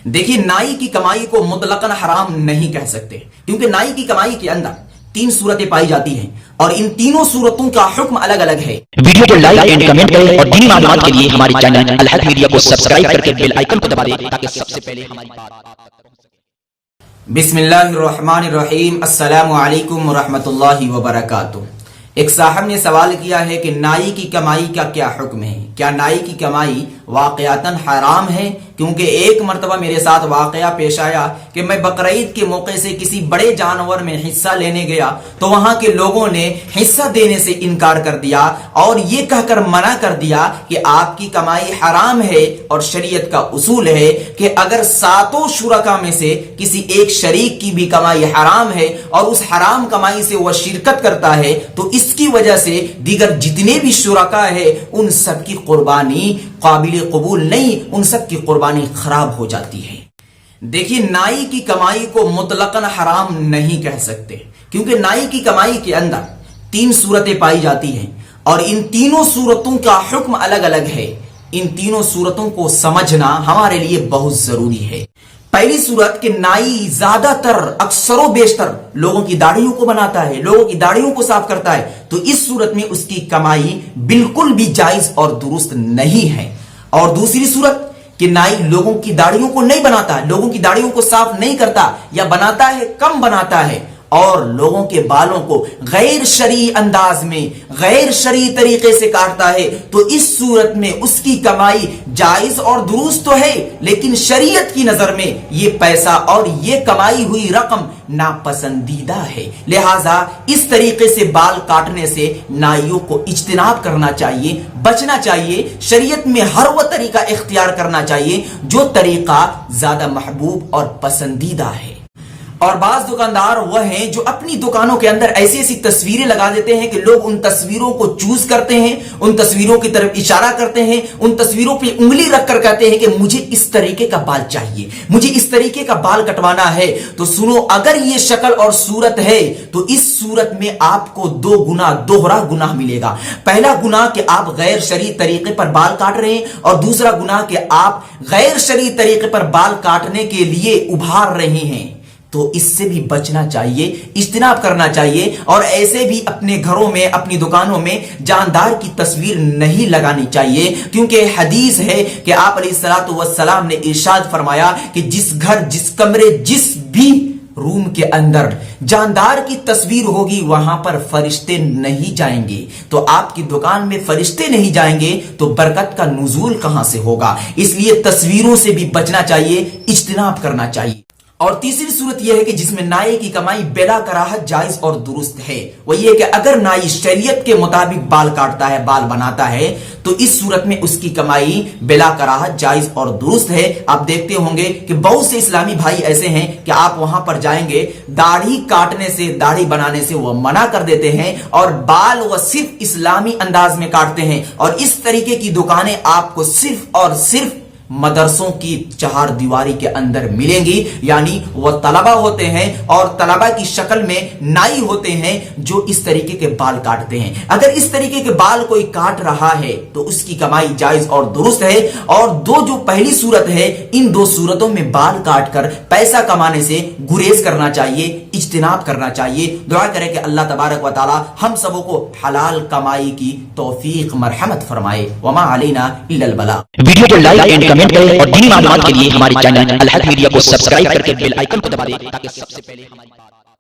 देखिए, नाई की कमाई को मुतलकन हराम नहीं कह सकते, क्योंकि नाई की कमाई के अंदर तीन सूरतें पाई जाती हैं और इन तीनों सूरतों का हुक्म अलग अलग है। वीडियो को लाइक एंड कमेंट करें और दीनी मालूमात के लिए हमारे चैनल अल हक मीडिया को सब्सक्राइब करके बेल आइकन को दबा दें ताकि सबसे पहले हमारी बात आप तक पहुंच सके। बिस्मिल्लाहिर्रहमानिर्रहीम, अस्सलामु अलैकुम वरहमतुल्लाहि वबरकातुह। एक साहब ने सवाल किया है कि नाई की कमाई का क्या हुक्म है, क्या नाई की कमाई वाक़यातन हराम है? क्योंकि एक मरतबा मेरे साथ वाक़या पेश आया कि मैं बकरीद के मौके से किसी बड़े जानवर में हिस्सा लेने गया तो वहां के लोगों ने हिस्सा देने से इनकार कर दिया और ये कहकर मना कर दिया कि आपकी कमाई हराम है। और शरीयत का उसूल है कि अगर सातों शुरका में से किसी एक शरीक की भी कमाई हराम है और उस हराम कमाई से वह शिरकत करता है तो इसकी वजह से दीगर जितने भी शुरका है उन सब की कुर्बानी काबिल कबूल नहीं, उन सब की कुर्बानी खराब हो जाती है। देखिए, नाई की कमाई को मुतलकन हराम नहीं कह सकते, क्योंकि नाई की कमाई के अंदर तीन सूरतें पाई जाती हैं और इन तीनों सूरतों का हुक्म अलग अलग है। इन तीनों सूरतों को समझना हमारे लिए बहुत जरूरी है। पहली सूरत कि नाई ज्यादातर अक्सरों बेशतर लोगों की दाढ़ियों को बनाता है, लोगों की दाढ़ियों को साफ करता है, तो इस सूरत में उसकी कमाई बिल्कुल भी जायज और दुरुस्त नहीं है। और दूसरी सूरत कि नाई लोगों की दाढ़ियों को नहीं बनाता, लोगों की दाढ़ियों को साफ नहीं करता या बनाता है कम बनाता है और लोगों के बालों को गैर शरई अंदाज में गैर शरई तरीके से काटता है, तो इस सूरत में उसकी कमाई जायज और दुरुस्त तो है, लेकिन शरीयत की नजर में ये पैसा और ये कमाई हुई रकम नापसंदीदा है। लिहाजा इस तरीके से बाल काटने से नाइयों को इज्तिनाब करना चाहिए, बचना चाहिए। शरीयत में हर वह तरीका इख्तियार करना चाहिए जो तरीका ज्यादा महबूब और पसंदीदा है। और बाज दुकानदार वह हैं जो अपनी दुकानों के अंदर ऐसी ऐसी तस्वीरें लगा देते हैं कि लोग उन तस्वीरों को चूज करते हैं, उन तस्वीरों की तरफ इशारा करते हैं, उन तस्वीरों पे उंगली रखकर कहते हैं कि मुझे इस तरीके का बाल चाहिए, मुझे इस तरीके का बाल कटवाना है। तो सुनो, अगर ये शक्ल और सूरत है तो इस सूरत में आपको दो गुना दोहरा गुनाह मिलेगा। पहला गुनाह कि आप गैर शरई तरीके पर बाल काट रहे हैं और दूसरा गुनाह कि आप गैर शरई तरीके पर बाल काटने के लिए उभार रहे हैं। तो इससे भी बचना चाहिए, इज्तिनाब करना चाहिए। और ऐसे भी अपने घरों में, अपनी दुकानों में जानदार की तस्वीर नहीं लगानी चाहिए, क्योंकि हदीस है कि आप अलैहिस्सलातु वस्सलाम ने इरशाद फरमाया कि जिस घर, जिस कमरे, जिस भी रूम के अंदर जानदार की तस्वीर होगी वहां पर फरिश्ते नहीं जाएंगे। तो आपकी दुकान में फरिश्ते नहीं जाएंगे तो बरकत का नुज़ूल कहां से होगा? इसलिए तस्वीरों से भी बचना चाहिए, इज्तिनाब करना चाहिए। और तीसरी सूरत यह है कि जिसमें नाई की कमाई बिला कराहत जायज और दुरुस्त है, वो ये कि अगर नाई शरीयत के मुताबिक बाल काटता है, बाल बनाता है, तो इस सूरत में उसकी कमाई बिला कराहत जायज और दुरुस्त है। आप देखते होंगे कि बहुत से इस्लामी भाई ऐसे हैं कि आप वहां पर जाएंगे, दाढ़ी काटने से, दाढ़ी बनाने से वो मना कर देते हैं और बाल वो सिर्फ इस्लामी अंदाज में काटते हैं। और इस तरीके की दुकानें आपको सिर्फ और सिर्फ मदरसों की चार दीवारी के अंदर मिलेंगी, यानी वह तलबा होते हैं और तलबा की शक्ल में नाई होते हैं जो इस तरीके के बाल काटते हैं। अगर इस तरीके के बाल कोई काट रहा है तो उसकी कमाई जायज और दुरुस्त है। और जो पहली सूरत है, इन दो सूरतों में बाल काट कर पैसा कमाने से गुरेज करना चाहिए, इज्तिनाब करना चाहिए। दुआ करें कि अल्लाह तबारक व तआला हम सबों को हलाल कमाई की तौफीक मरहमत फरमाए। वमा अलैना इल्लल बलाग। वीडियो को लाइक एंड कमेंट करें और दीनी मालूमात के लिए हमारे चैनल अल हक मीडिया को सब्सक्राइब करके बेल आइकन को दबा दें ताकि सबसे पहले हमारी बात